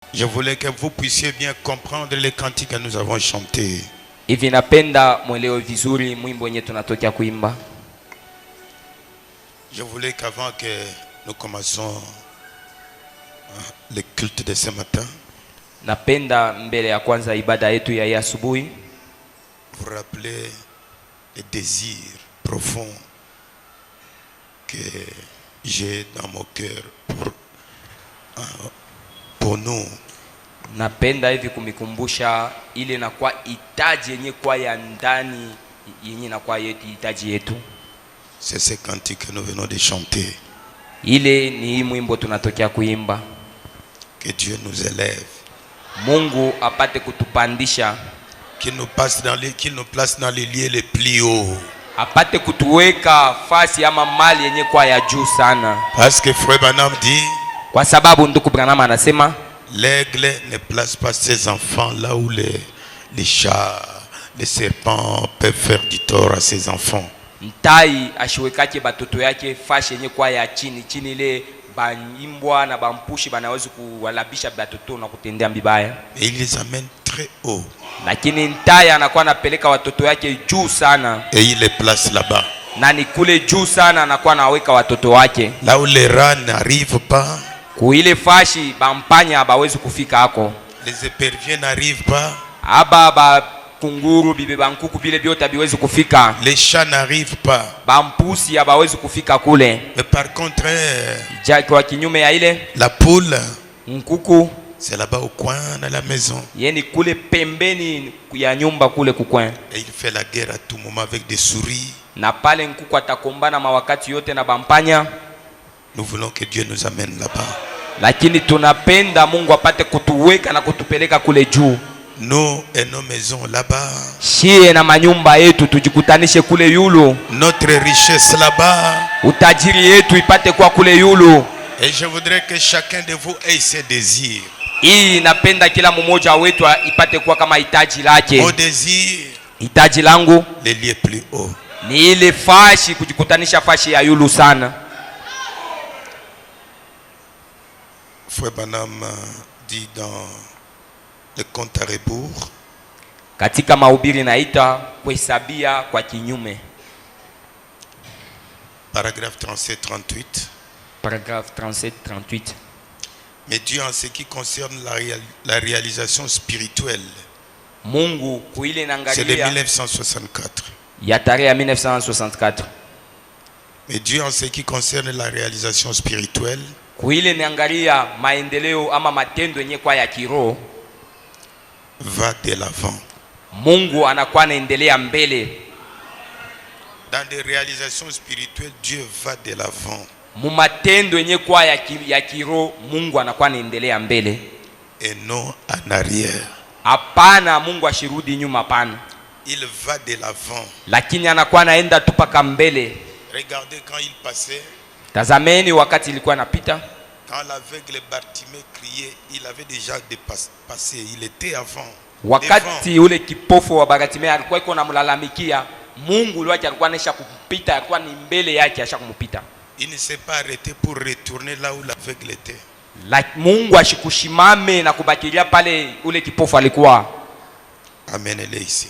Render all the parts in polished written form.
Je voulais que vous puissiez bien comprendre les cantiques que nous avons chantés. Hivi napenda mwelewe vizuri mwimbo wenye tunatokea kuimba. Je voulais qu'avant que nous commençons le culte de ce matin, napenda mbele ya kwanza ibada yetu ya asubuhi, vous rappeler les désirs profonds que j'ai dans mon cœur pour nous. Napenda hivi kumikumbusha ile na kwa hitaji yenye kwa ya ndani yenye na kwa yetu hitaji yetu. C'est ce cantique que nous venons de chanter. Ile ni mwimbo tunatokea kuimba. Que Dieu nous élève. Mungu apate kutupandisha. Qu'il nous place dans les lieux les plus hauts. Apate kutuweka fasi ama mali yenye kwa ya juu sana. Parce que Frère Branham dit, kwa sababu ndugu Branham anasema, l'aigle ne place pas ses enfants là où les chats, les serpents peuvent faire du tort à ses enfants. Ntai ashiwekaje batoto yake fashi yenye kwa ya chini chini, ile banimbwa na bampushi banaweza kuwalabisha batoto na kutendea mbibaya. Et il les amène très haut. Lakini ntai anakuwa anapeleka watoto yake juu sana. Et il les place là-bas. Na ni kule juu sana anakuwa anaweka watoto wake. Là où les rats n'arrivent pas. Kuile fashi bampanya abawezi kufika hako. Les éperviers n'arrivent pas. Aba kunguru bibe bankuku bile byote biwezi kufika. Les chats n'arrivent pas. Bampusi abawezi kufika kule. Mais par contre, kwa kinyume ya ile, la poule, nkuku, c'est là-bas au coin de la maison. Yeni kule pembeni ya nyumba kule kukwen. Et il fait la guerre à tout moment avec des souris. Na pale nkuku atakombana mawakati yote na bampanya. Nous voulons que Dieu nous amène là-bas. Lakini tunapenda Mungu apate kutuweka na kutupeleka kule juu. Nous et nos maisons là-bas. Shie na manyumba yetu tujikutanishe kule yulu. Notre richesse là-bas. Utajiri yetu ipate kwa kule yulu. Et je voudrais que chacun de vous ait ses désirs. Hii napenda kila mmoja wetu ipate kwa kama hitaji lake. Mon désir, hitaji langu, les lieux plus hauts. Ni ile fashi, kujikutanisha fashi ya yulu sana. Frère Branham dit dans le compte à rebours, katika mahubiri naita kuhesabia kwa kinyume, paragraphe 37-38. Paragraphe 37-38. Mais Dieu, en ce qui concerne la réalisation spirituelle, Mungu kuile nangalia, c'est de 1964. Ya tarehe ya 1964. Mais Dieu, en ce qui concerne la réalisation spirituelle, kuile nangalia maendeleo ama matendo yenye kwa ya kiroho, va de l'avant. Mungu anakuwa anaendelea mbele. Dans des réalisations spirituelles, Dieu va de l'avant. Mumatendo yenye kwa ya kiroho, Mungu anakuwa anaendelea mbele. Et non en arrière. Hapana, Mungu ashirudi nyuma, pana. Il va de l'avant. Lakini anakuwa anaenda tu paka mbele. Regardez quand il passait. Tazameni wakati ilikuwa napita. Quand l'aveugle Bartimée criait, il avait déjà dépassé. Il était avant. Wakati ule kipofu wa Bartimée alikuwa iko namlalamikia, Mungu lwake alikuwa anesha kupita, alikuwa ni mbele yake ashakumpita. Il ne s'est pas arrêté pour retourner là où l'aveugle était. Mungu ashikushimame na kubakilia pale ule kipofu alikuwa. Amenez-le ici.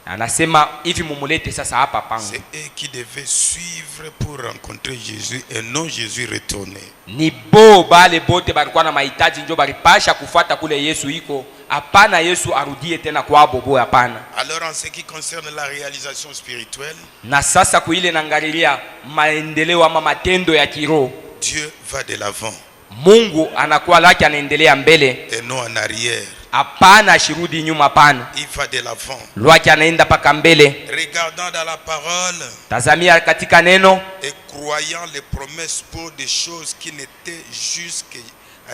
Anasema hivi, mumulete sasa hapa pangu. C'est eux qui devaient suivre pour rencontrer Jésus et non Jésus retourner. Ni bo bale bote balikuwa na mahitaji ndio balipasha kufuata kule Yesu iko. Hapana Yesu arudie tena kwa bobo, hapana. Alors en ce qui concerne la réalisation spirituelle, na sasa kuile nangalilia maendeleo ama matendo ya kiroho, Dieu va de l'avant. Mungu anakuwa laki anaendelea mbele. Et non en arrière. Hapana ashirudi nyuma, hapana. Il va de l'avant. Lwaki anaenda paka mbele. Regardant dans la parole. Tazamia katika neno. Et croyant les promesses pour des choses qui n'étaient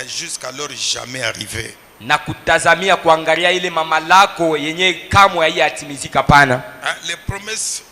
jusqu'alors jamais arrivées. Na kutazamia kuangalia ile mamalako yenye kamwe haiyatimizika, pana. Les promesses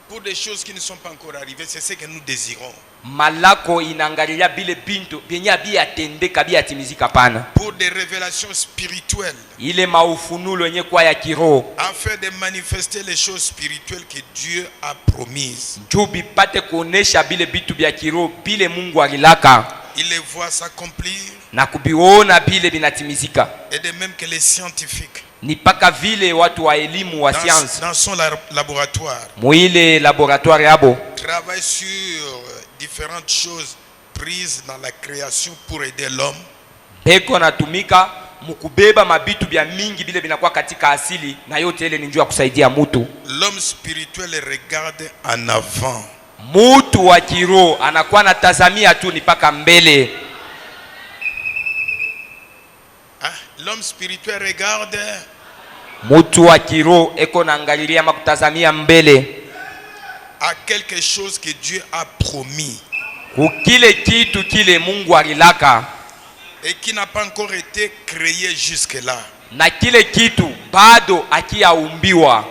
pour des choses qui ne sont pas encore arrivées, c'est ce que nous désirons. Malako inangalia bile bintu byenye bia tendeka bia timizika, pana. Pour des révélations spirituelles. Ile maufunulo yenye kwa ya kiroho. Afin de manifester les choses spirituelles que Dieu a promises. Jubi pate kuonesha bile bitu bia kiroho bile Mungu alilaka. Il les voit s'accomplir. na kubiona bile binatimizika. Et de même que les scientifiques. Ni paka vile watu wa elimu wa science Dans son laboratoire. muile laboratoire yabo Travaille sur différentes choses prises dans la création pour aider l'homme. beko natumika mukubeba mabitu bya mingi bile binakuwa katika asili, na yote ile ni njoo ya kusaidia mutu. L'homme spirituel regarde en avant. Mutu wa kiroho anakuwa natazamia tu ni paka mbele. L'homme spirituel regarde. Mutu wa kiroho eko naangalilia ama kutazamia mbele À quelque chose que Dieu a promis. kukile kitu kile Mungu alilaka, Et qui n'a pas encore été créé jusque-là. na kile kitu bado akiyaumbiwa.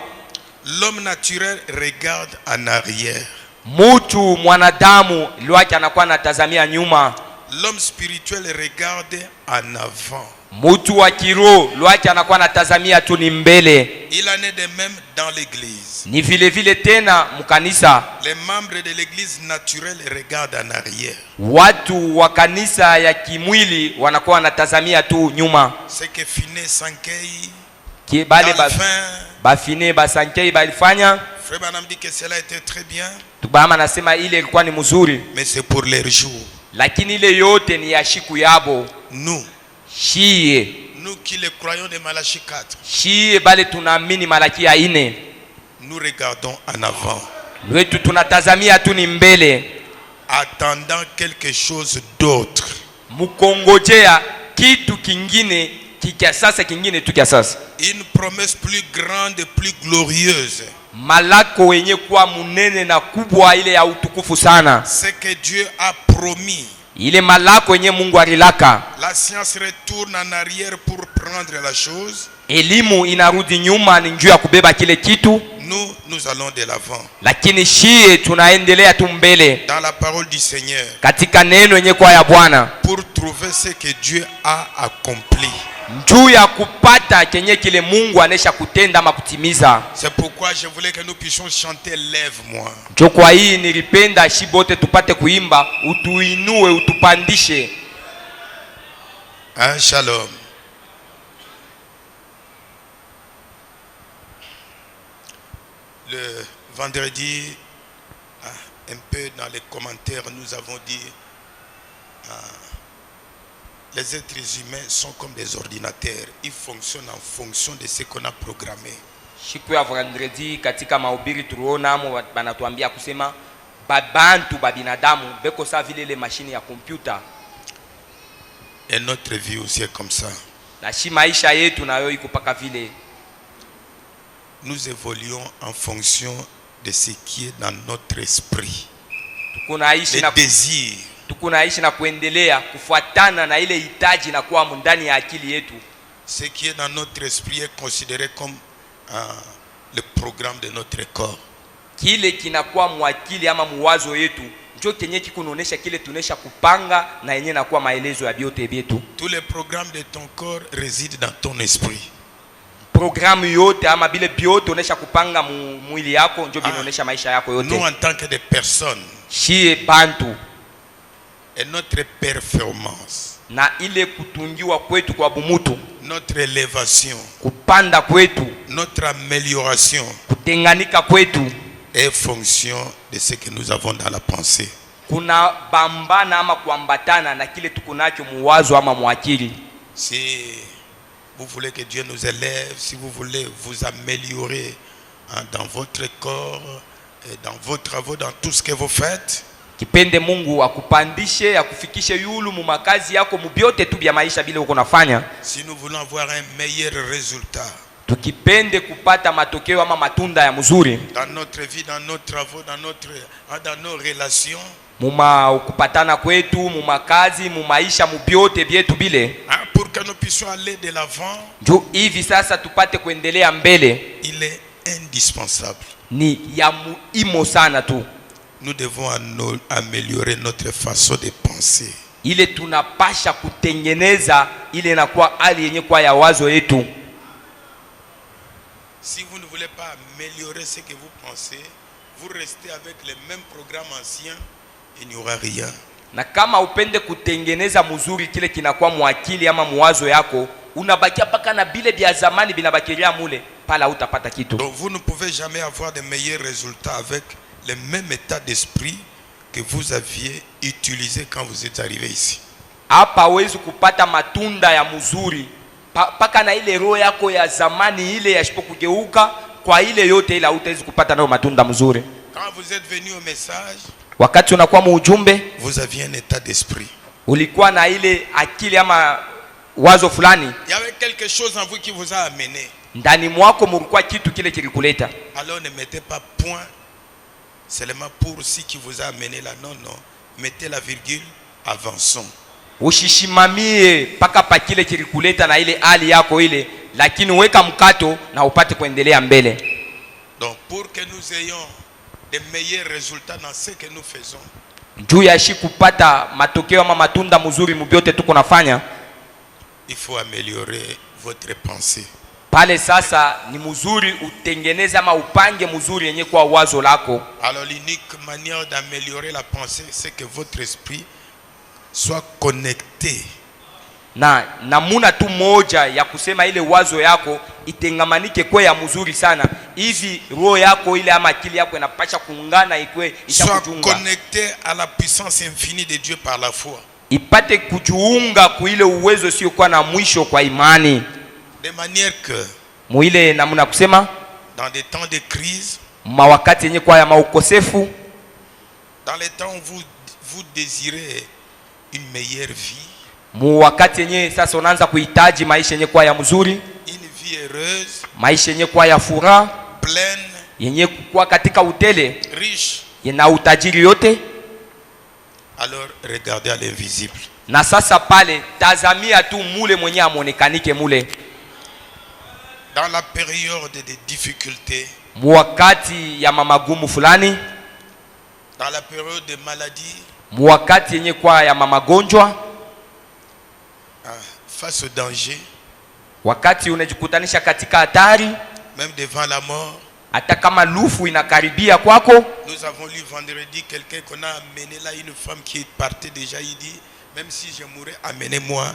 L'homme naturel regarde en arrière. Mutu mwanadamu lwake anakuwa natazamia nyuma. L'homme spirituel regarde en avant. Mutu wa kiroho lwake anakuwa natazamia tu ni mbele. Il en est de même dans l'église. Ni vile vile tena mkanisa, Les membres de l'église naturelle regardent en arrière. watu wa kanisa ya kimwili wanakuwa wanatazamia tu nyuma. Ce que Finé Sankei, Bale Alphin, bafine basankei balifanya Frère Branham dit que cela était très bien, tubama, nasema ile ilikuwa ni mzuri, mais c'est pour leur jour. lakini ile yote ni ya shiku yabo. Nous qui le croyons de Malachie 4, Shie bale tunaamini Malaki ya 4, nous regardons en avant, wetu tunatazamia tu ni mbele, attendant quelque chose d'autre. mukongojea kitu kingine kikia sasa, kingine tu kia sasa, Une promesse plus grande, plus glorieuse. malako wenye kuwa munene na kubwa, ile ya utukufu sana, Ce que Dieu a promis. ile malako yenye Mungu alilaka. La science retourne en arrière pour prendre la chose. Elimu inarudi nyuma, ni njuu ya kubeba kile kitu. Nous allons de l'avant. Lakini shie tunaendelea tu mbele Dans la parole du Seigneur. katika neno yenye kwa ya Bwana, Pour trouver ce que Dieu a accompli. njuu ya kupata kenye kile Mungu anesha kutenda ama kutimiza. C'est pourquoi je voulais que nous puissions chanter Lève-moi. Njo kwa hii nilipenda shibote tupate kuimba, utuinue utupandishe. Shalom. Le vendredi, un peu dans les commentaires, nous avons dit les êtres humains sont comme des ordinateurs. Ils fonctionnent en fonction de ce qu'on a programmé. Siku ya vendredi katika mahubiri tuliona amo banatuambia kusema babantu babinadamu beko sa vile ile mashine ya kompyuta. Et notre vie aussi est comme ça. Na shi maisha yetu nayo iko paka vile. Nous évoluons en fonction de ce qui est dans notre esprit. Tukunaishi les désirs. Tukunaishi na kuendelea kufuatana na ile hitaji na kuwa ndani ya akili yetu. Ce qui est dans notre esprit est considéré comme le programme de notre corps. Kile kinakuwa mwakili ama muwazo yetu njo kenye kikunonesha kile tunesha kupanga na yenye nakuwa maelezo ya biote bietu. Tous les programmes de ton corps résident dans ton esprit. Programu yote ama bile biote unesha kupanga mwili yako njo binonesha maisha yako yote. Nous en tant que des personnes, shie bantu, et notre performance, na ile kutungiwa kwetu kwa bumutu, notre élévation, kupanda kwetu, notre amélioration kutenganika kwetu est fonction de ce que nous avons dans la pensée. kuna bambana ama kuambatana na kile tukunacho muwazo ama mwakili. Si vous voulez que Dieu nous élève, si vous voulez vous améliorer dans votre corps, et dans vos travaux, dans tout ce que vous faites, kipende Mungu akupandishe akufikishe yulu mu makazi yako mubiote tu bya maisha bile uko nafanya. si nous voulons avoir un meilleur résultat Tukipende kupata matokeo ama matunda ya mzuri dans notre vie, dans nos travaux, dans nos relations, muma ukupatana kwetu mu makazi mu maisha mubiote byetu bile, pour que nous puissions aller de l'avant, juu hivi sasa tupate kuendelea mbele, il est indispensable. ni ya muhimu sana tu. Nous devons améliorer notre façon de penser. Ile tunapasha kutengeneza ile inakuwa hali yenye kwa ya wazo yetu. Si vous ne voulez pas améliorer ce que vous pensez, vous restez avec les mêmes programmes anciens, il n'y aura rien. Na kama upende kutengeneza mzuri kile kinakuwa mwakili ama mwazo yako, unabakia paka na bile bia zamani binabakiria mule, pala utapata kitu. Donc vous ne pouvez jamais avoir de meilleurs résultats avec le même état d'esprit que vous aviez utilisé quand vous êtes arrivé ici. Hapa hawezi kupata matunda ya mzuri paka na ile roho yako ya zamani ile yasipokugeuka kwa ile yote, ila hutawezi kupata nayo matunda mzuri. Quand vous êtes venu au message, wakati unakuwa muujumbe, vous aviez un état d'esprit. Ulikuwa na ile akili ama wazo fulani. Il y avait quelque chose en vous qui vous a amené. Ndani mwako mulikuwa kitu kile kilikuleta. Alors ne mettez pas point seulement pour ce qui vous a amené là. Non, non. Mettez la virgule, avançons. Ushishimamie paka pa kile kilikuleta na ile hali yako ile, lakini weka mkato na upate kuendelea mbele. Donc pour que nous ayons de meilleurs résultats dans ce que nous faisons, juu ya shi kupata matokeo ama matunda mzuri mbyote tuko nafanya, il faut améliorer votre pensée. Pale sasa ni mzuri utengeneze ama upange mzuri yenye kwa wazo lako. Alors l'unique manière d'améliorer la pensée, c'est que votre esprit soit connecté. Na namuna tu moja ya kusema ile wazo yako itengamanike kwa ya mzuri sana, hivi roho yako ile ama akili yako inapasha kuungana ikwe ishakutunga. Soit connecté à la puissance infinie de Dieu par la foi. Ipate kujiunga kwa ile uwezo sio kwa na mwisho kwa imani. De manière que muile namuna kusema dans des temps de crise, mawakati yenye kwa ya maukosefu, dans les temps où vous désirez une meilleure vie, wakati yenye sasa unaanza kuhitaji maisha yenye kwa ya mzuri, une vie heureuse, maisha yenye kwa ya furaha, pleine, yenye kwa katika utele, riche, yana utajiri yote. Alors regardez à l'invisible. Na sasa pale tazamia tu mule mwenye amonekanike mule. Dans la période de difficultés, wakati ya mamagumu fulani, dans la période de maladie, wakati yenye kwa ya mamagonjwa, face au danger, wakati unajikutanisha katika hatari, même devant la mort, hata kama lufu inakaribia kwako. Nous avons lu vendredi quelqu'un qu'on a amené là, une femme qui est partie déjà, il dit même si je mourrais, amenez-moi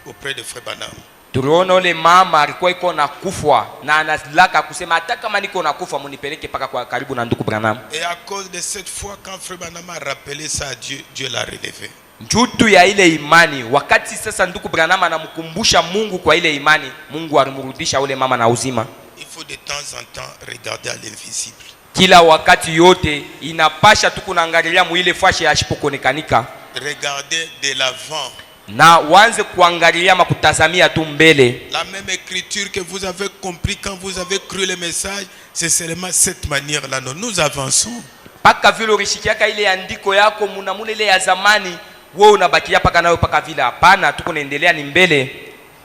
auprès de Frère Branham. Tuliona ole mama alikuwa iko na kufa na analaka kusema hata kama niko na kufa munipeleke paka kwa karibu na ndugu Branham. Et à cause de cette foi, quand Frère Branham a rappelé ça à Dieu, Dieu l'a relevé. Njutu ya ile imani, wakati sasa ndugu Branham anamkumbusha Mungu kwa ile imani, Mungu alimrudisha ule mama na uzima. Il faut de temps en temps regarder à l'invisible. Kila wakati yote inapasha tukunaangalia muile fashe ya shipokonekanika. Regardez de l'avant. Na wanze kuangalia makutazamia tu mbele. La même écriture que vous avez compris quand vous avez cru le message, c'est seulement cette manière-là. Nous avançons. Paka vile urishikiaka ile andiko yako munamule ile ya zamani, wewe unabakia paka nayo paka vile. Hapana, tuko naendelea ni mbele.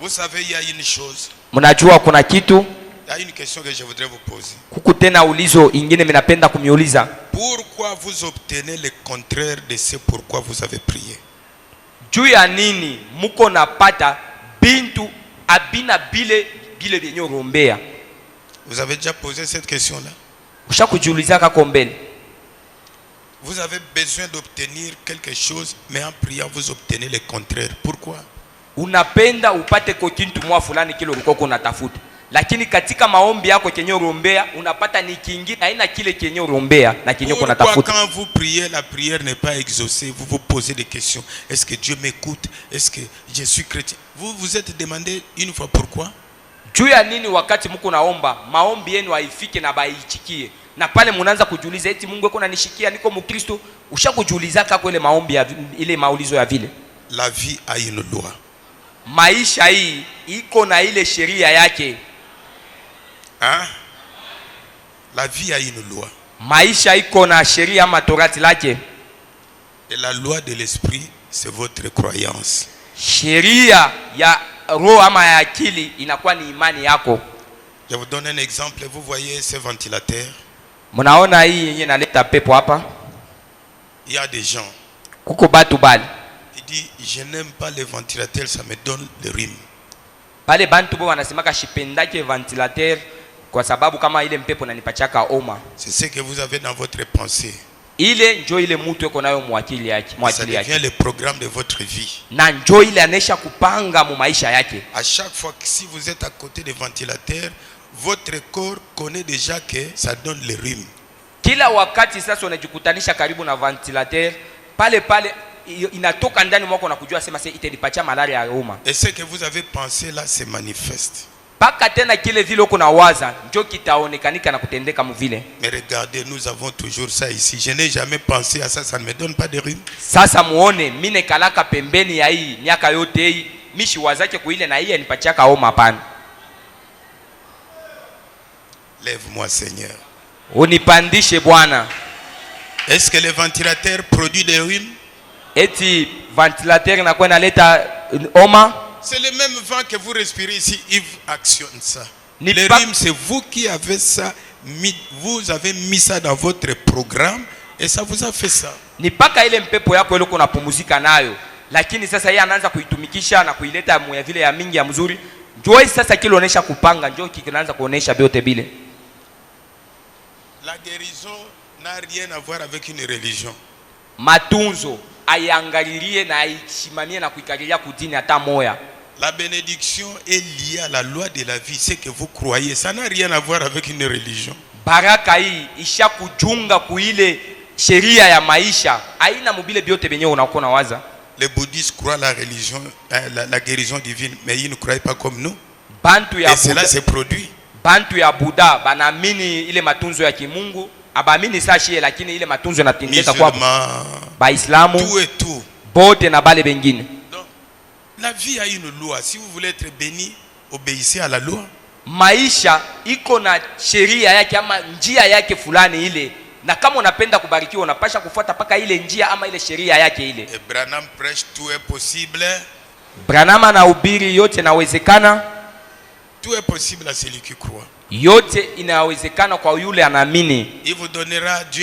Vous savez, il y a une chose. Mnajua kuna kitu? Il y a une question que je voudrais vous poser. Kuku tena ulizo ingine minapenda kumiuliza. Pourquoi vous obtenez le contraire de ce pourquoi vous avez prié? Juu ya nini muko napata bintu abina bile byenye urombea? Vous avez déjà posé cette question-là? Ushakujiuliza kako mbele? Vous avez besoin d'obtenir quelque chose, mais en priant vous obtenez le contraire. Pourquoi? Unapenda upate ko kintu mwa fulani kile ulikuwa unatafuta, lakini katika maombi yako kenye urombea unapata ni kingine haina kile kenye urombea na kenye unatafuta. Pourquoi quand vous priez, la prière n'est pas exaucée? Vous vous posez des questions. Est-ce que Dieu m'écoute? Est-ce que je suis chrétien? Vous vous êtes demandé une fois pourquoi? Juu ya nini wakati mko naomba maombi yenu haifike na baichikie, na pale mnaanza kujiuliza eti Mungu yuko ananishikia niko Mkristo? Ushakujiuliza kako ile maombi ya ile maulizo ya vile? La vie a une loi. Maisha hii iko na ile sheria yake. Hein? La vie a une loi. Maisha iko na sheria ama torati lake. Et la loi de l'esprit, c'est votre croyance. Sheria ya roho ama ya akili inakuwa ni imani yako. Je vous donne un exemple. Vous voyez ce ventilateur? Mnaona hii yenyewe inaleta pepo hapa? Il y a des gens. Kuko batu bali. Il dit je n'aime pas les ventilateurs, ça me donne le rhume. Pale bantu bo wanasemaka shipendake ventilateur kwa sababu kama ile mpepo nanipachaka oma. C'est ce que vous avez dans votre pensée. ile njo ile mtu eko nayo mwakili yake, Ça devient le programme de votre vie. na njo ile anesha kupanga mu maisha yake. À chaque fois que si vous êtes à côté des ventilateurs, votre corps connaît déjà que ça donne le rhume. Kila wakati sasa unajikutanisha karibu na ventilateur, pale pale inatoka ndani mwako na kujua sema sasa itanipatia malaria ya homa. Et ce que vous avez pensé là se manifeste. Paka tena kile vile uko na waza njo kitaonekanika na kutendeka mvile. Mais regardez, nous avons toujours ça ici. Je n'ai jamais pensé à ça, ça ne me donne pas de rhume. Sasa muone mine kalaka pembeni ya hii miaka yote hii mishi wazake kuile na hii anipatia homa hapana. Lève-moi Seigneur. Unipandishe Bwana. Est-ce que le ventilateur produit des rhumes? Eti ventilateur inakuwa inaleta homa? C'est le même vent que vous respirez ici, il actionne ça. Ni Le pa- rhume, c'est vous qui avez ça, vous avez mis ça dans votre programme et ça vous a fait ça. Ni paka ile mpepo yako ile kuna pumuzika nayo, lakini sasa yeye anaanza kuitumikisha na kuileta ya vile ya mingi ya mzuri. Njoo sasa kile onesha kupanga, njoo kinaanza kuonesha vyote bile. La guérison n'a rien à voir avec une religion. Matunzo aiangalilie na aisimamie na kuikalilia kudini hata moya. La bénédiction est liée à la loi de la vie, c'est que vous croyez. Ça n'a rien à voir avec une religion. Baraka hii isha kujunga kuile sheria ya maisha. Haina mubile byote benye unakuwa na waza. Les bouddhistes croient la religion, la guérison divine, mais ils ne croient pas comme nous. Bantu ya Et cela se produit. Bantu ya Buddha banaamini ile matunzo ya kimungu, abaamini sashi lakini ile matunzo yanatendeka kwa Baislamu. Tout et tout. Bote na bale bengine. Donc, la vie a une loi. Si vous voulez être béni, obéissez à la loi. Maisha iko na sheria yake ama njia yake fulani ile, na kama unapenda kubarikiwa unapasha kufuata paka ile njia ama ile sheria yake ile. Et Branham prêche tout est possible. Branham anahubiri yote inawezekana. Tout est possible à celui qui croit. Yote inawezekana kwa yule anaamini. Dieu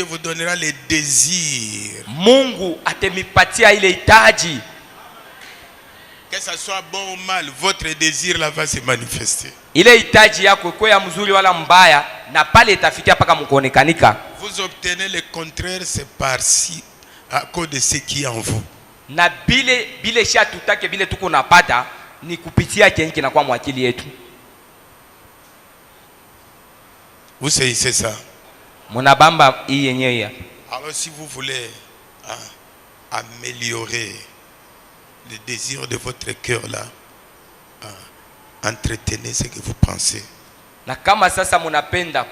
vous donnera les désirs. Mungu atemipatia ile hitaji. Que ça soit bon ou mal, votre désir là va se manifester. Ile hitaji yako kwa ya mzuri wala mbaya, na pale itafikia paka mkuonekanika. Vous obtenez le contraire, c'est par-ci à cause de ce qui est en vous. Na bile sha tutake bile tuko napata ni kupitia kenki na kwa mwakili yetu. Vous saisissez ça. Munabamba hii yenyewe. Alors si vous voulez améliorer le désir de votre cœur là, entretenez ce que vous pensez. Na kama sasa munapenda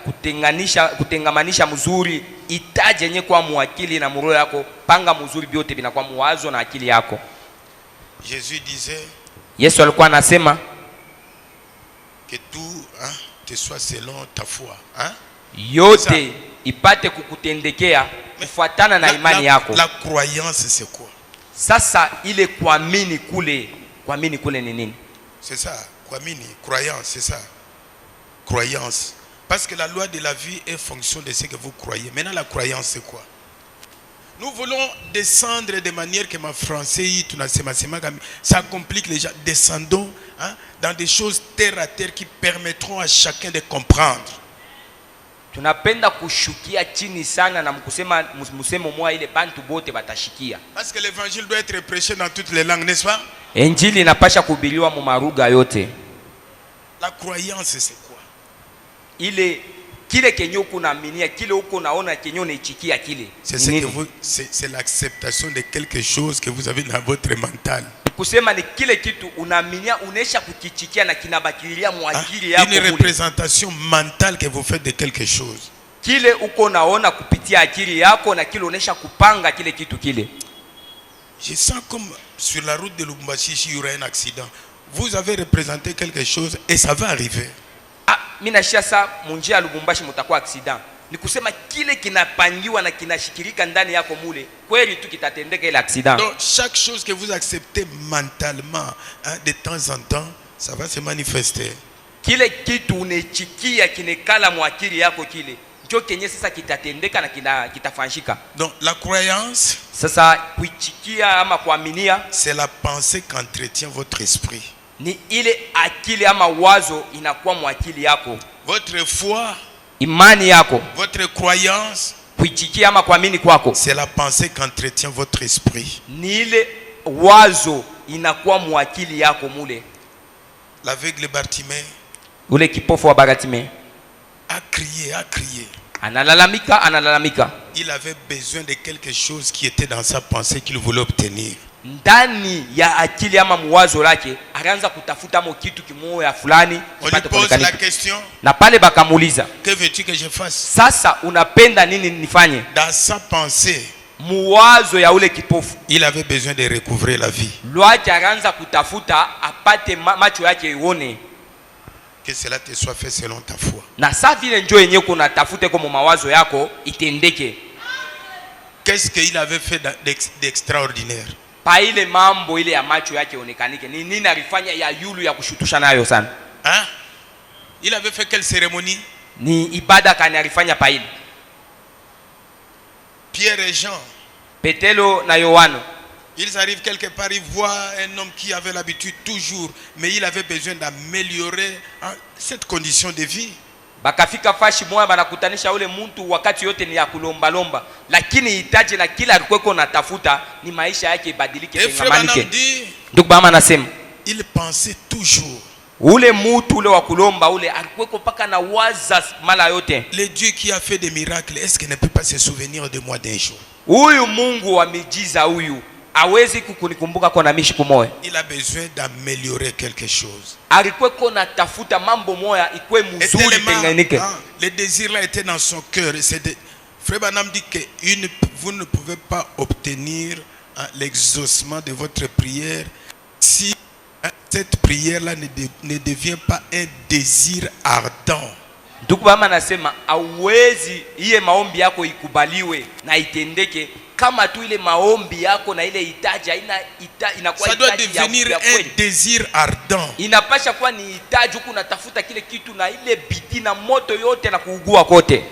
kutengamanisha mzuri itaje yenye kwa mwakili na mroho yako, panga mzuri byote binakuwa muwazo na akili yako. Jésus disait, Yesu alikuwa anasema que tout te soit selon ta foi. yote ipate kukutendekea kufuatana na imani yako. La croyance c'est quoi? Sasa ile kuamini kule ni nini? C'est ça, croyance, c'est ça. Croyance. Parce que la loi de la vie est fonction de ce que vous croyez. Maintenant, la croyance, c'est quoi? Nous voulons descendre de manière que ma français, ça complique les gens. Descendons dans des choses terre à terre qui permettront à chacun de comprendre. Tunapenda kushukia chini sana na mkusema musemo moja ile bantu bote batashikia. Parce que l'évangile doit être prêché dans toutes les langues, n'est-ce pas? Injili inapasha kuhubiriwa mu maruga yote. La croyance c'est quoi? Ile kile kenyo kunaaminia, kile uko naona kenyo unaichikia kile. C'est l'acceptation de quelque chose que vous avez dans votre mental. Kusema ni kile kitu unaaminia unesha kukichikia na kinabakilia mwakili yako. Une représentation mentale que vous faites de quelque chose. Kile uko naona kupitia akili yako na kile unesha kupanga kile kitu kile. Je sens comme sur la route de Lubumbashi il y aura un accident. Vous avez représenté quelque chose et ça va arriver. Mimi nashasa munjia ya Lubumbashi mutakuwa accident. Ni kusema kile kinapangiwa na kinashikirika ndani yako mule, kweli tu kitatendeka ile accident. Donc chaque chose que vous acceptez mentalement, de temps en temps, ça va se manifester. Kile kitu unechikia kinekala mwakili yako kile, ndio kenye sasa kitatendeka na kitafanyika. Donc la croyance, sasa kuichikia ama kuaminia, c'est la pensée qu'entretient votre esprit. Ni ile akili ama wazo inakuwa mwakili yako. Votre foi, imani yako, votre croyance, kuitikia ama kuamini kwako c'est la pensée qu'entretient votre esprit. ni ile wazo inakuwa mwakili yako mule. L'aveugle Bartimée Ule kipofu wa Baratime a crié. analalamika. Il avait besoin de quelque chose qui était dans sa pensée qu'il voulait obtenir. Ndani ya akili ama mwazo lake akaanza kutafuta mo kitu kimoya fulani. On lui pose la question, na pale bakamuuliza, que veux-tu que je fasse? Sasa unapenda nini nifanye? Dans sa pensée, muwazo ya ule kipofu il avait besoin de recouvrer la vie. lwake akaanza kutafuta apate macho yake ione. Que cela te soit fait selon ta foi. Na sa vile njoo yenyewe kuna tafute kwa mawazo yako itendeke. Qu'est-ce qu'il avait fait d'extraordinaire? Pa ile mambo ile ya macho yake onekanike. Ni nini alifanya ya yulu ya kushutusha nayo sana? Hein? Il avait fait quelle cérémonie? Ni ibada kani alifanya pa ile. Pierre et Jean, Petelo na Yohano, ils arrivent quelque part, ils voient un homme qui avait l'habitude toujours, mais il avait besoin d'améliorer cette condition de vie. bakafika fashi moja banakutanisha ule mtu wakati yote ni ya kulomba lomba, lakini hitaji na kila alikuwa natafuta ni maisha yake ibadilike tengamanike. Ndugu baba anasema il pensait toujours, ule mtu ule wa kulomba ule alikuwa paka na waza mala yote, le Dieu qui a fait des miracles, est-ce qu'il ne peut pas se souvenir de moi d'un jour? Huyu Mungu wa miujiza huyu hawezi kukunikumbuka kwa namishi kumoya. Il a besoin d'améliorer quelque chose. Alikuwa kona tafuta mambo moya ikwe mzuri tenganike. Le désir là était dans son cœur. Frère Branham dit que vous ne pouvez pas obtenir l'exaucement de votre prière si cette prière là ne devient pas un désir ardent. Ndugu baba anasema hauwezi iye maombi yako ikubaliwe na itendeke kama tu ile maombi yako na ile hitaji inakuwa ça doit devenir un désir ardent. Inapasha kuwa ni hitaji huku unatafuta kile kitu na ile bidii na moto yote na kuugua kote.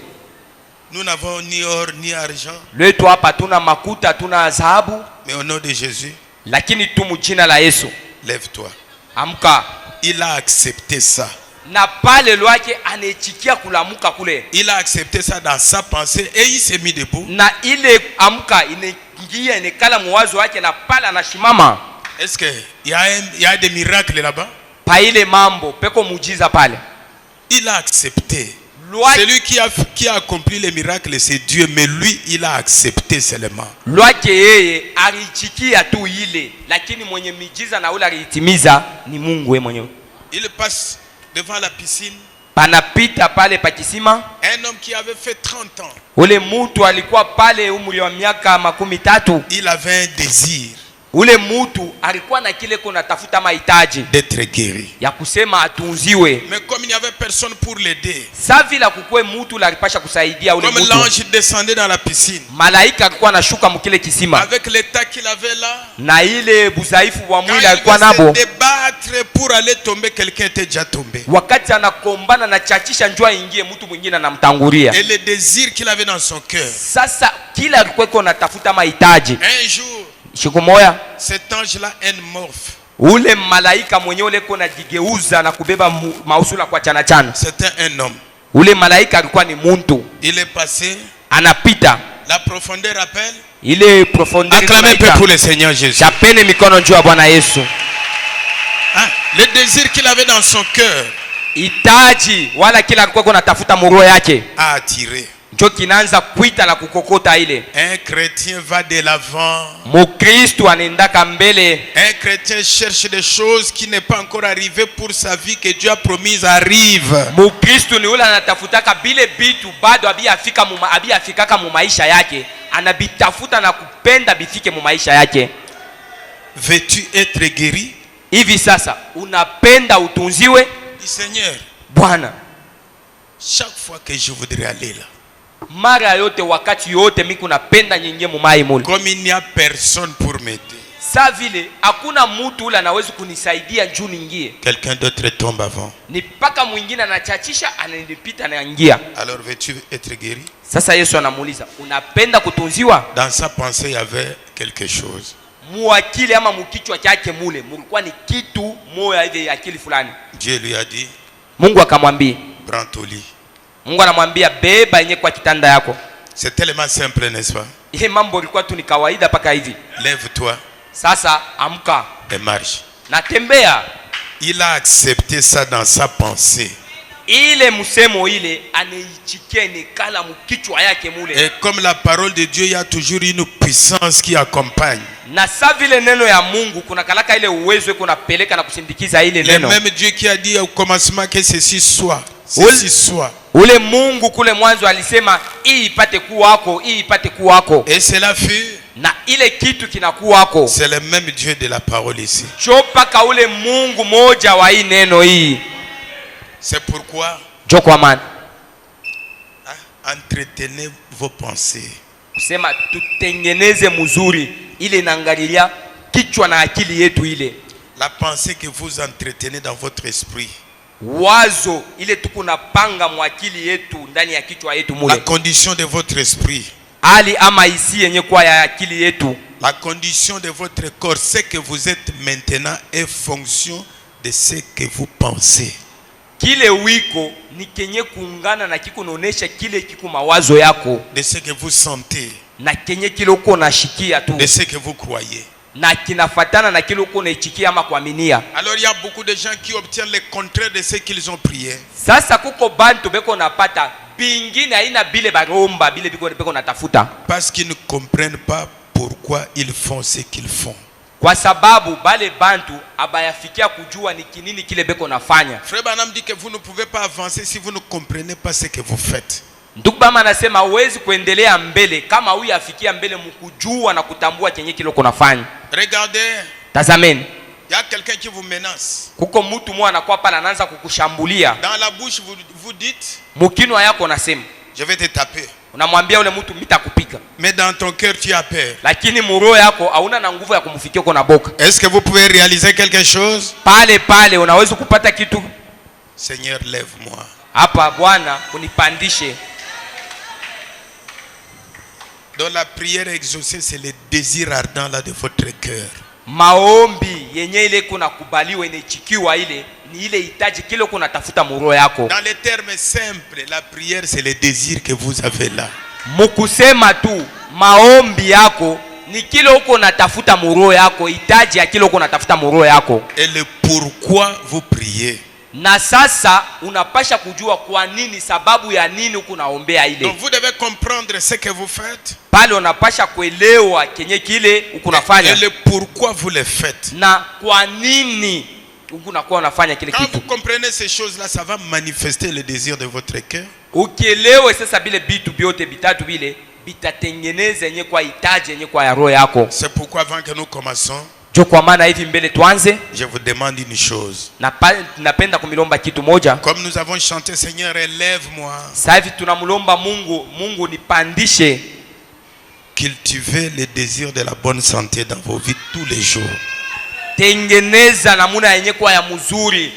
Nous n'avons ni or ni argent. Letu hapa tuna makuta tuna dhahabu, mais au nom de Jésus, lakini tu mjina la Yesu, lève-toi. Amka. Il a accepté ça. Na pale lwake anechikia kulamuka kule. Il a accepté ça dans sa pensée et il s'est mis debout. Na ile amka ineingia inekala mwazo wake na pale anashimama. Est-ce que il y a des miracles là-bas? Pa ile mambo peko mujiza pale. Il a accepté. Celui qui a accompli les miracles c'est Dieu, mais lui il a accepté seulement. Lwake yeye alichikia tu ile, lakini mwenye miujiza na ule alitimiza ni Mungu yeye mwenyewe. Il passe devant la piscine. Panapita pale pakisima. Un homme qui avait fait 30 ans. Ule mtu alikuwa pale umri wa miaka 13. Il avait un désir. Ule mtu alikuwa na kile kuna tafuta mahitaji d'être guéri. Ya kusema atunziwe. Mais comme il n'y avait personne pour l'aider. Savi la kukue mtu la alipasha kusaidia ule mtu. Comme l'ange descendait dans la piscine. Malaika alikuwa anashuka mkile kisima. Avec l'état qu'il avait là. Na ile budhaifu wa mwili alikuwa nabo. Se débattre pour aller tomber, quelqu'un était déjà tombé. Wakati anakombana na chachisha njoo ingie mtu mwingine anamtangulia. Et le désir qu'il avait dans son cœur. Sasa kila alikuwa anatafuta mahitaji. Un jour, siku moja cet ange là enmorphe. Ule malaika mwenyewe ule kona jigeuza na kubeba mausula kwa chana chana. C'était un homme. Ule malaika alikuwa ni muntu. Il est passé. Anapita. La profondeur appelle. Ile profondeur. Acclamez un peu pour le Seigneur Jésus. Chapeni mikono juu ya Bwana Yesu. Le désir qu'il avait dans son cœur. Hitaji wala kila alikuwa anatafuta muroho yake. A attiré. Njo kinaanza kuita na kukokota ile. Un chrétien va de l'avant. Mukristo anaendaka mbele. Un chrétien cherche des choses qui n'est pas encore arrivé pour sa vie que Dieu a promise arrive. Mukristo ni ule anatafutaka bile bitu bado abiafikaka mu maisha yake. Anabitafuta na kupenda bifike mu maisha yake. Veux-tu être guéri? Hivi sasa unapenda utunziwe? Dis Seigneur, Bwana, chaque fois que je voudrais aller là, mara yote wakati yote mimi napenda nyingie mu mai mule. Comme il n'y a personne pour m'aider. Sa vile hakuna mtu ule anaweza kunisaidia juu niingie. Quelqu'un d'autre tombe avant. Ni paka mwingine anachachisha ananipita na ingia. Alors veux-tu être guéri? Sasa Yesu anamuuliza, unapenda kutunziwa? Dans sa pensée il y avait quelque chose. Muakili ama mukichwa chake mule mulikuwa ni kitu moya hivi akili fulani. Dieu lui a dit, Mungu akamwambia, prends ton lit. Mungu anamwambia beba yenye kwa kitanda yako. C'est tellement simple, n'est-ce pas? Ile mambo ilikuwa tu ni kawaida paka hivi. Lève-toi Sasa amka et marche. na tembea. Il a accepté ça dans sa pensée. Ile musemo ile aneichikia ni kala mkichwa yake mule. Et comme la parole de Dieu, il y a toujours une puissance qui accompagne. Na sa vile neno ya Mungu kuna kalaka ile uwezo kuna peleka na kusindikiza ile Le neno. même Dieu qui a dit au commencement que ceci soit, ceci soit. Ule Mungu kule mwanzo alisema hii ipate kuwako, hii ipate kuwako. Et cela fut. Na ile kitu kinakuwako. C'est le même Dieu de la parole ici. Chopaka ule Mungu moja wa hii neno hii. C'est pourquoi Jokwaman, entretenez vos pensées. kusema tutengeneze mzuri ile inaangalilia kichwa na akili yetu ile. La pensée que vous entretenez dans votre esprit. Wazo ile tukunapanga mwakili yetu ndani ya kichwa yetu mule. La condition de votre esprit. Ali ama isi yenye kwa ya akili yetu. La condition de votre corps, ce que vous êtes maintenant est fonction de ce que vous pensez. Kile wiko ni kenye kuungana na kiko naonesha kile kiko mawazo yako. De ce que vous sentez. Na kenye kile uko nashikia tu. De ce que vous croyez. Na kinafatana na kile uko naichikia ama kuaminia. Alors il y a beaucoup de gens qui obtiennent le contraire de ce qu'ils ont prié. Sasa kuko bantu beko napata bingine haina bile baromba bile beko natafuta. Parce qu'ils ne comprennent pas pourquoi ils font ce qu'ils font. Kwa sababu bale bantu abayafikia kujua ni kinini kile beko nafanya. Frère Branham dit que vous ne pouvez pas avancer si vous ne comprenez pas ce que vous faites. Ndugu Bama anasema huwezi kuendelea mbele kama huyu afikia mbele mkujua na kutambua kenye kile uko nafanya. Regardez. Tazameni. Il y a quelqu'un qui vous menace. Kuko mtu mmoja anakuwa pale anaanza kukushambulia. Dans la bouche vous dites, mkinwa yako unasema, je vais te taper. Unamwambia ule mtu nitakupiga. Mais dans ton cœur tu as peur. Lakini muro yako hauna na nguvu ya kumfikia uko na boka. Est-ce que vous pouvez réaliser quelque chose? Pale unaweza kupata kitu. Seigneur, lève-moi. Hapa Bwana unipandishe. Dans la prière exaucée, c'est le désir ardent là de votre cœur. Maombi yenye ile kuna kubaliwa inachikiwa ile ni ile hitaji kile kuna tafuta muro yako. Dans les termes simples, la prière c'est le désir que vous avez là. Mukusema tu maombi yako ni kile uko natafuta muro yako, hitaji ya kile uko natafuta muro yako. Et le pourquoi vous priez. Na sasa unapasha kujua kwa nini, sababu ya nini uko naombea ile. Donc vous devez comprendre ce que vous faites. Pale unapasha kuelewa kenye kile uko nafanya. Et le pourquoi vous le faites. Na kwa nini uko nakuwa unafanya kile kitu. Quand vous comprenez ces choses-là, ça va manifester le désir de votre cœur. Ukielewe sasa bile bitu biote bitatu bile bitatengeneza yenye kwa hitaji yenye kwa ya roho yako. C'est pourquoi avant que nous commençons, Kwa maana hivi mbele tuanze, je vous demande une chose. Napenda kumilomba kitu moja. Comme nous avons chanté, Seigneur, élève-moi. Sasa hivi tunamlomba Mungu nipandishe. Cultivez le désir de la bonne santé dans vos vies tous les jours. Tengeneza namuna yenye kwa ya mzuri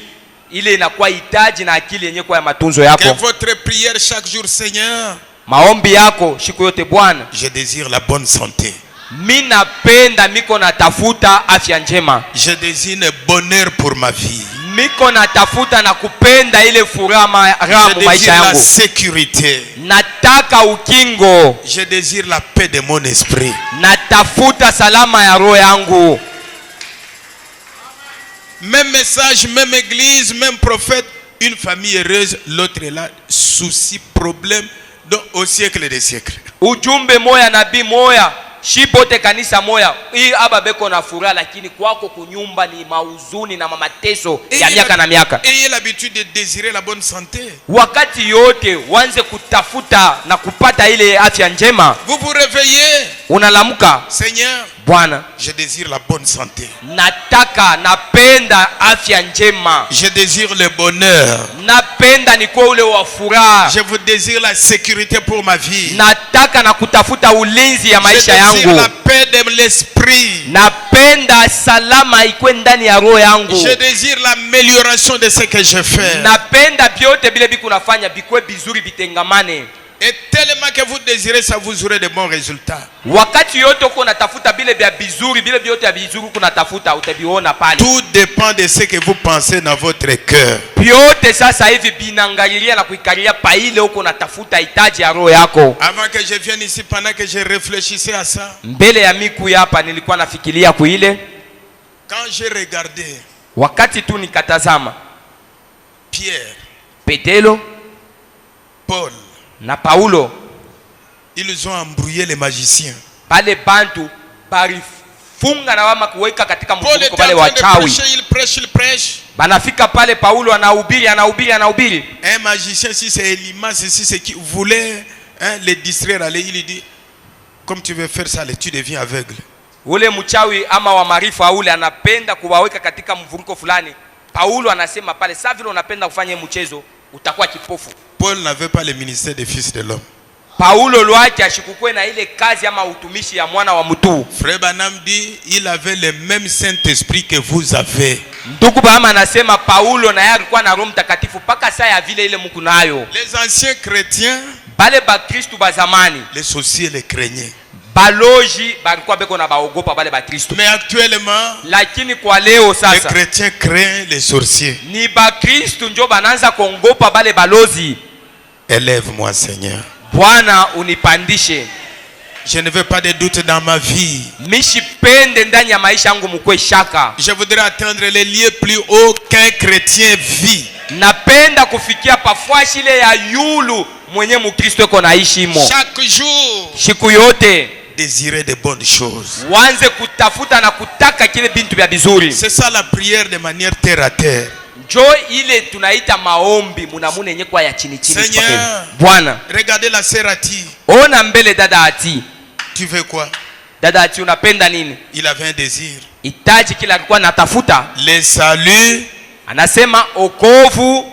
ile inakuwa hitaji na akili yenye kwa ya matunzo yako. Que votre prière chaque jour, Seigneur, maombi yako siku yote Bwana, je désire la bonne santé. Mimi napenda miko natafuta afya njema. Je désire le bonheur pour ma vie. Miko natafuta na kupenda ile furaha ramu maisha yangu. Je désire la sécurité. Nataka ukingo. Je désire la paix de mon esprit. Natafuta salama ya roho yangu. Même message, même église, même prophète, une famille heureuse, l'autre est là, souci, problème, donc au siècle des siècles. Ujumbe moya, nabii moya, shibote kanisa moya, hii aba beko na furaha, lakini kwako kunyumba ni mauzuni na mateso ya miaka na miaka. Ayez l'habitude de désirer la bonne santé. Wakati yote wanze kutafuta na kupata ile afya njema. Vous vous réveillez. Unalamuka, Seigneur, Bwana, je désire la bonne santé. Napenda afya njema. Je désire le bonheur. Napenda nikuwe ule wa furaha. Je vous désire la sécurité pour ma vie. Nataka na kutafuta ulinzi ya maisha yangu. Je désire la paix de l'esprit. Napenda salama ikuwe ndani ya roho yangu. Je désire l'amélioration de ce que je fais. Napenda biote bile biku nafanya bikuwe bizuri bitengamane. Et tellement que vous désirez ça, vous aurez de bons résultats. Wakati yote uko natafuta bile vya bizuri, bile vyote vya bizuri uko natafuta utaviona pale. Tout dépend de ce que vous pensez dans votre cœur. Vyote sasa hivi binangalilia na kuikalia pa ile uko natafuta hitaji ya roho yako. Avant que je vienne ici, pendant que je réfléchissais à ça, Mbele ya miku hapa nilikuwa nafikiria kuile. quand j'ai regardé Wakati tu nikatazama Pierre, Petelo Paul, na Paulo, ils ont embrouillé les magiciens. pale bantu barifunga na wama kuweka katika Paul mfunguko était pale en train de wachawi. prêcher, il prêche. Banafika pale Paulo anahubiri. Un magicien, si c'est Elimas, si c'est qui voulait les distraire, aller, il dit, comme tu veux faire ça, tu deviens aveugle. Ule mchawi ama wa marifa ule anapenda kuwaweka katika mvuruko fulani. Paulo anasema pale, sasa vile unapenda kufanya mchezo utakuwa kipofu. Paul n'avait pas le ministère des fils de l'homme. Paulo lwake ashikukwe na ile kazi ama utumishi ya mwana wa mtu. Frère Branham dit, il avait le même Saint-Esprit que vous avez. Ndugu Bahama anasema Paulo na yeye alikuwa na Roho Mtakatifu paka saa ya vile ile mko nayo. Les anciens chrétiens, Bale ba Kristo ba zamani, les sorciers les craignaient. baloji balikuwa beko na baogopa bale ba Kristo. Mais actuellement, Lakini kwa leo les sasa chrétiens craignent les sorciers. ni ba Kristo ndio banaanza kuogopa bale balozi. Élève-moi, Seigneur. Bwana unipandishe. Je ne veux pas de doute dans ma vie. Mishipende ndani ya maisha yangu mkwe shaka. Je voudrais atteindre les lieux plus hauts qu'un chrétien vit. Napenda kufikia pafwashi ile ya yulu mwenye mukristo eko naishi mo. Chaque jour, Siku yote désirer de bonnes choses. wanze kutafuta na kutaka kile bintu vya bizuri. C'est ça la prière de manière terre à terre. Jo ile tunaita maombi munamune yenye kwa ya chini chini. Seigneur, Bwana, regardez la sœur Ati. ona mbele dada Ati. Tu veux quoi? Dada Ati unapenda nini? Il avait un désir. Itaji kila alikuwa natafuta. Le salut. Anasema okovu.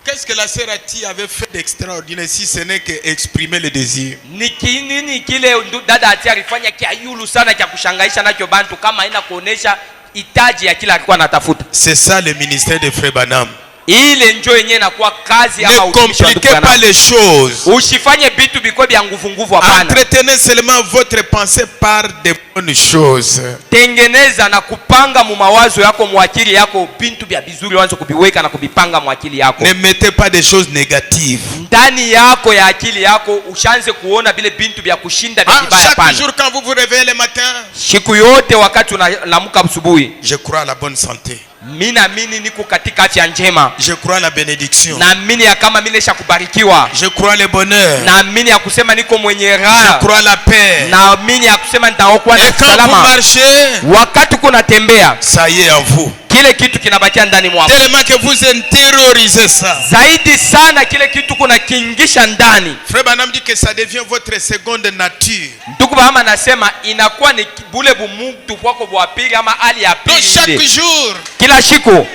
Qu'est-ce que la sœur Ati avait fait d'extraordinaire si ce n'est qu'exprimer le désir? Nini kile dada Ati alifanya kia yulu sana kia kushangaisha nacho bantu kama ina kuonesha itaji ya kila alikuwa natafuta. C'est ça le ministère de Frère Branham. Ile njoo yenyewe inakuwa kazi ama Ne utumishi wa compliquez ndugu pas Branham. les choses. Usifanye vitu bikwe vya nguvu hapana. Entretenez seulement votre pensée par de bonnes choses. Tengeneza na kupanga mu mawazo yako mwakili yako bintu vya bizuri wanzo kubiweka na kubipanga mwakili yako. Ne mettez pas des choses négatives. Ndani yako ya akili yako ushanze kuona vile bintu vya kushinda vya vibaya Chaque pana. jour quand vous vous réveillez le matin, Siku yote wakati unalamuka asubuhi, je crois à la bonne santé. mimi naamini niko katika afya njema. Je crois à la bénédiction. Naamini ya kama mimi nisha kubarikiwa. Je crois à le bonheur. Naamini ya kusema niko mwenye Je raha. crois à la paix. Naamini ya kusema nitaokuwa na Et quand vous salama. marchez, Wakati kuna tembea, ça y est en vous. kile kitu kinabakia ndani mwako. Tellement que vous intériorisez ça. Zaidi sana kile kitu kuna kingisha ndani. Frère Branham dit que ça devient votre seconde nature. Ndugu Bahama nasema inakuwa ni bule bumutu bwako bwa pili ama hali ya Donc chaque pili. jour, Kila siku,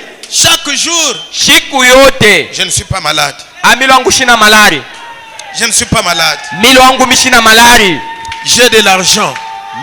siku yote, je ne suis pas malade. amilo wangu shina malari. Je ne suis pas malade. Milo wangu mishina malari. J'ai de l'argent.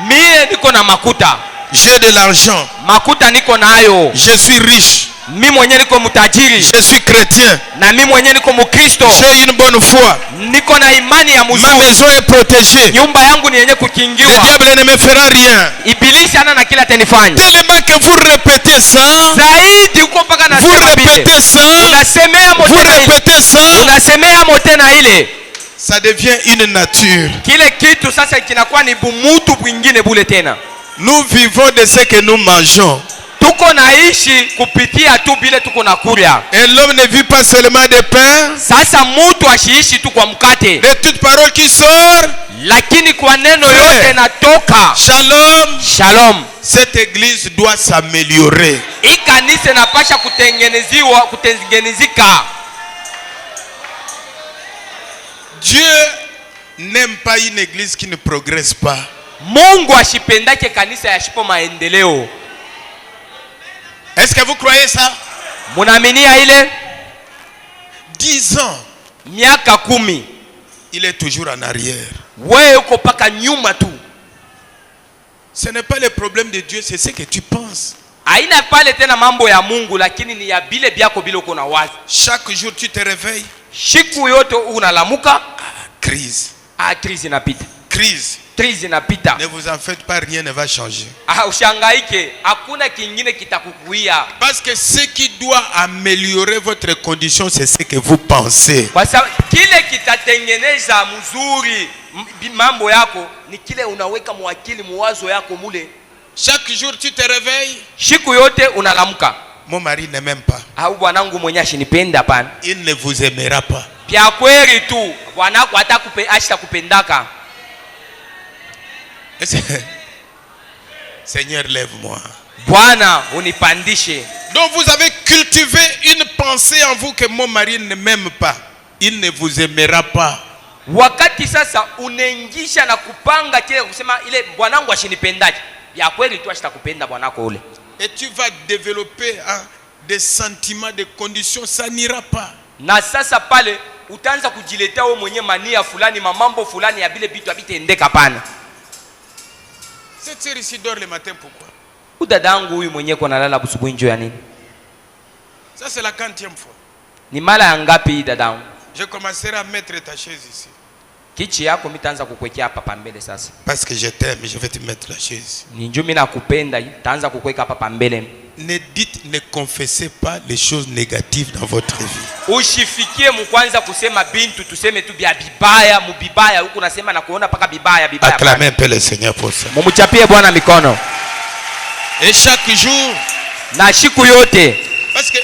Mie niko na makuta. J'ai de l'argent. Makuta niko nayo. Je suis riche. Mi mwenye niko mutajiri. Je suis chrétien. Na mi mwenye niko mukristo. J'ai une bonne foi. Niko na imani ya Ma mzuri. maison est protégée. Nyumba yangu ni yenye Le kukingiwa. diable ne me fera rien. Ibilisi ana na kila tenifanya. Tellement que vous répétez ça. Zaidi uko mpaka na Vous répétez ça. unasemea Vous mote na ile. répétez ça. Unasemea mote na ile. Ça devient une nature. Kile kitu sasa kinakuwa ni bumutu bwingine bule tena. Nous vivons de ce que nous mangeons. Tuko naishi kupitia tu bile tuko na kula. Et l'homme ne vit pas seulement de pain. Sasa mutu ashiishi tu kwa mkate. De toute parole qui sort. Lakini kwa neno yote natoka. Shalom. Shalom. Cette église doit s'améliorer. Hii kanisa inapasha kutengenezika. Dieu n'aime pas une église qui ne progresse pas. Mungu ashipendake kanisa yashipo maendeleo. Est-ce que vous croyez ça? Munaaminia ile? 10 ans. Miaka 10. Il est toujours en arrière. Wewe uko paka nyuma tu. Ce n'est pas le problème de Dieu, c'est ce que tu penses. Haina pale tena mambo ya Mungu, lakini ni ya bile byako bile uko na wazi. Chaque jour tu te réveilles. Siku yote unalamuka. crise. Crise inapita. Crise. Crise inapita. Ne vous en faites pas, rien ne va changer. Ushangaike, hakuna kingine kitakukuia. Parce que ce qui doit améliorer votre condition, c'est ce que vous pensez. Kwa sababu kile kitatengeneza mzuri mambo yako ni kile unaweka mwakili muwazo yako mule. Chaque jour tu te réveilles. Siku yote unalamuka. Mon mari ne m'aime pas. Au bwanangu mwenye ashinipenda hapana. Il ne vous aimera pas. Pia kweli tu bwanako atakupendaka. Seigneur, lève-moi. Bwana unipandishe. Donc vous avez cultivé une pensée en vous que mon mari ne m'aime pas. Il ne vous aimera pas. Wakati sasa unaingisha na kupanga kile kusema ile bwanangu ashinipendaje. Ya kweli tu asitakupenda bwanako ule. Et tu vas développer des sentiments, des conditions, ça n'ira pas. Na sasa pale utaanza kujiletea wewe mwenye mania fulani, mamambo fulani ya bile bitu abitendeka pana. Cette sœur ici dort le matin, pourquoi? Udadangu huyu mwenye kwa nalala busubuhi njoo ya nini? Ça c'est la 40e fois. Ni mara ya ngapi dadangu? Je commencerai à mettre ta chaise ici. Kichi yako mitaanza kukwekea hapa pambele sasa. Parce que je t'aime, je vais te mettre la chaise. Ni njoo mimi nakupenda, taanza kukweka hapa pambele. Ne dites, ne confessez pas les choses négatives dans votre vie. Ushifikie mkwanza kusema bintu tuseme tu bia bibaya, mubibaya huko nasema na kuona paka bibaya. Acclamez un peu le Seigneur pour ça. Mumuchapie Bwana mikono. Et chaque jour, na siku yote. Parce que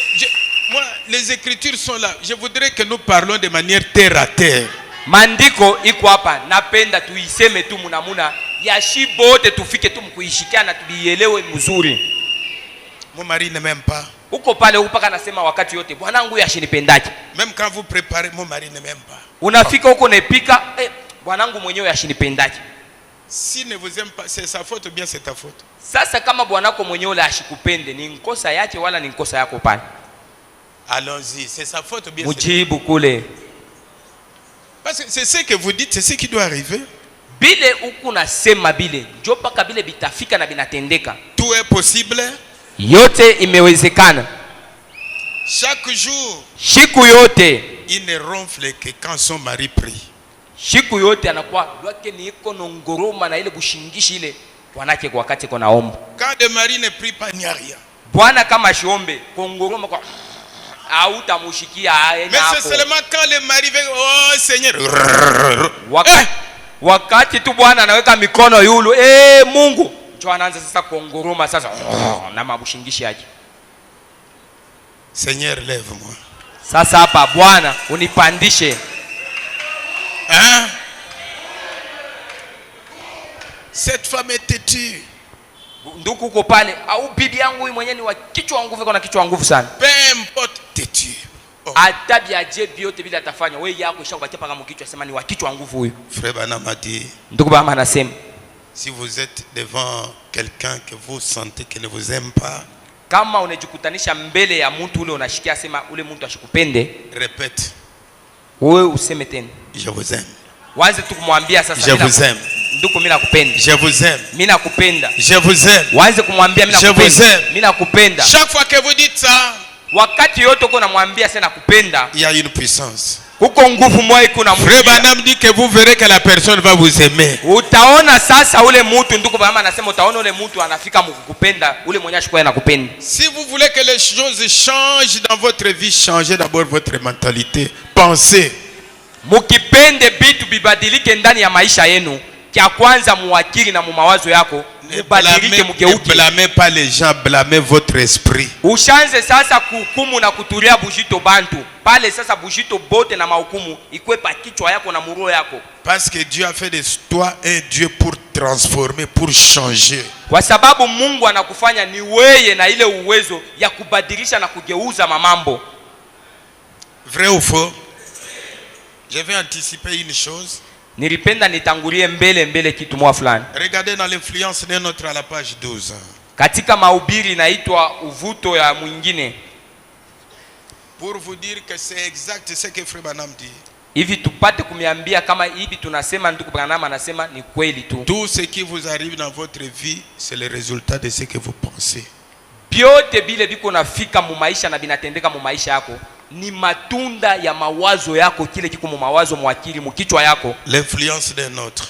moi les écritures sont là. Je voudrais que nous parlons de manière terre à terre. Mandiko iko hapa, napenda tuiseme tu munamuna ya shibote tufike tu mkuishikiana tubielewe mzuri. Mon mari ne m'aime pas. Uko pale upaka nasema wakati yote bwanangu yashinipendaje. Même quand vous préparez, mon mari ne m'aime pas. Unafika huko nepika, bwanangu mwenyewe yashinipendaje. Si ne vous aime pas, c'est sa faute ou bien c'est ta faute. Sasa kama bwanako mwenyewe la ashikupende, ni nkosa yake wala ni nkosa yako pale? Allons-y, c'est sa faute ou bien mujibu kule. Parce que c'est ce que vous dites, c'est ce qui doit arriver. Bile uku nasema bile, njo paka bile bitafika na binatendeka. Tout est possible. Yote imewezekana. Chaque jour, siku yote, il ne ronfle que quand son mari prie. Siku yote anakuwa lwake ni iko nongoroma na ile bushingishi ile wanake kwa wakati kuna omba. Quand le mari ne prie pas, il n'y a rien. Bwana kama shiombe kongoroma kwa hautamushikia aye. Mais c'est seulement quand le mari veut, oh Seigneur. Wakati tu Bwana anaweka mikono yulu, Mungu, ndio anaanza sasa kongoroma sasa na mabushingishi yake. Seigneur, lève-moi. Sasa hapa Bwana unipandishe. Hein? Cette femme est têtue. Ndugu uko pale au bibi yangu huyu mwenyewe ni wa kichwa nguvu, kuna kichwa nguvu sana. Peu importe, têtue. Adabi aje yote bila atafanya wewe yako ishakupatia paka mkichwa sema ni wa kichwa nguvu huyu. Frère Branham a dit, ndugu baba anasema, si vous êtes devant quelqu'un que vous sentez qu'il ne vous aime pas, kama unajikutanisha mbele ya mtu ule unashikia sema ule mtu ashikupende, répète, wewe useme tena, je vous aime. Waanze tu kumwambia sasa, je vous aime. Ndugu mimi nakupenda. Je vous aime. Mimi nakupenda. Je vous aime. Waanze kumwambia mimi nakupenda. Je vous aime. Mimi nakupenda. Chaque fois que vous dites ça, wakati yote uko namwambia sasa nakupenda, il y a une puissance. Huko nguvu moyo kuna mtu. Frère Branham dit que vous verrez que la personne va vous aimer. Utaona sasa ule mtu, ndugu Branham anasema utaona ule mtu anafika mkukupenda, ule mwenye ashikuwa anakupenda. Si vous voulez que les choses changent dans votre vie, changez d'abord votre mentalité. Pensez. Mukipende bitu bibadilike ndani ya maisha yenu, kia kwanza muakili na mumawazo yako mubadilike, mugeuke. Ne blâmez pas les gens, blâmez votre esprit. Ushanze sasa kuhukumu na kutulia bujito bantu pale sasa, bujito bote na mahukumu ikwepa kichwa yako na muroho yako. Parce que Dieu a fait de toi un Dieu pour transformer, pour changer. Kwa sababu Mungu anakufanya ni weye na ile uwezo ya kubadilisha na kugeuza mamambo. Vrai ou faux? Je vais anticiper une chose. Nilipenda nitangulie mbele kitu mwa fulani. Regardez dans l'influence d'un autre à la page 12. Katika mahubiri inaitwa uvuto ya mwingine. Pour vous dire que c'est exact ce que Frère Branham dit. Hivi tupate kumiambia kama hivi tunasema ndugu Branham anasema ni kweli tu. Tout ce qui vous arrive dans votre vie, c'est le résultat de ce que vous pensez. Biote bile biko nafika mu maisha na binatendeka mu maisha yako, ni matunda ya mawazo yako, kile kiko mu mawazo mwakili mukichwa yako. L'influence d'un autre.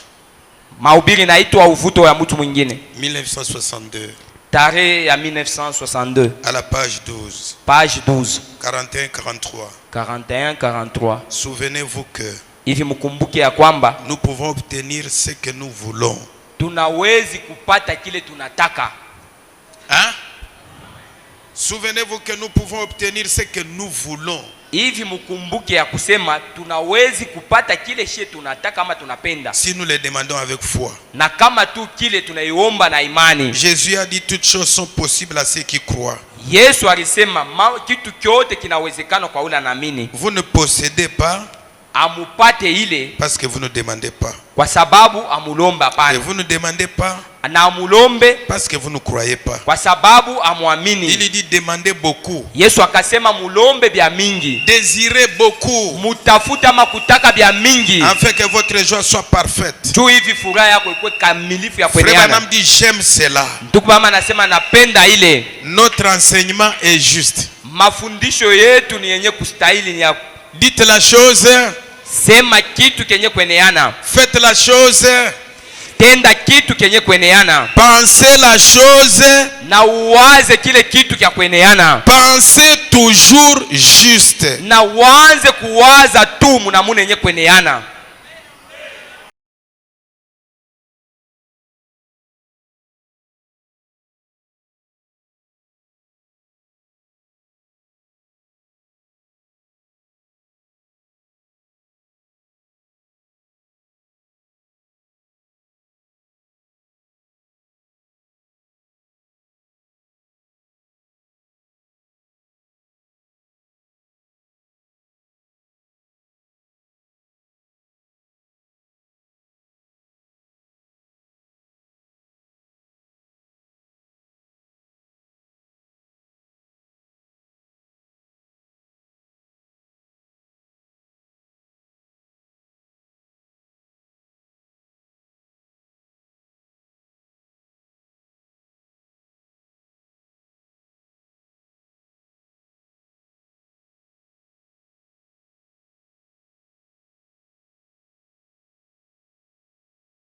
Mahubiri naitwa uvuto ya mtu mwingine. 1962. Tarehe ya 1962. À la page 12. Page 12. 41-43. 41-43. Souvenez-vous que hivi mkumbuke ya kwamba nous pouvons obtenir ce que nous voulons. Tunawezi kupata kile tunataka. Hein? Souvenez-vous que nous pouvons obtenir ce que nous voulons. Hivi mkumbuke ya kusema tunawezi kupata kile shie tunataka ama tunapenda. Si nous le demandons avec foi. Na kama tu kile tunaiomba na imani. Jésus a dit toutes choses sont possibles à ceux qui croient. Yesu alisema kitu kyote kinawezekana kwa ule anaamini. Vous ne possédez pas amupate ile parce que vous ne demandez pas. Kwa sababu amulomba pana. Et vous ne demandez pas na amulombe parce que vous ne croyez pas. Kwa sababu amuamini. Il dit demandez beaucoup. Yesu akasema mulombe bya mingi. Désirez beaucoup. Mutafuta makutaka bya mingi. Afin que votre joie soit parfaite. Tu hivi furaha yako ikuwe kamilifu ya kueneana. Frère Branham dit j'aime cela. Ndugu mama anasema napenda ile. Notre enseignement est juste. Mafundisho yetu ni yenye kustahili ni ya. Dites la chose. Sema kitu kenye kueneana. Faites la chose. Tenda kitu kenye kueneana. Pensez la chose. Na uwaze kile kitu kya kueneana. Pensez toujours juste. Na uanze kuwaza tu munamune yenye kueneana.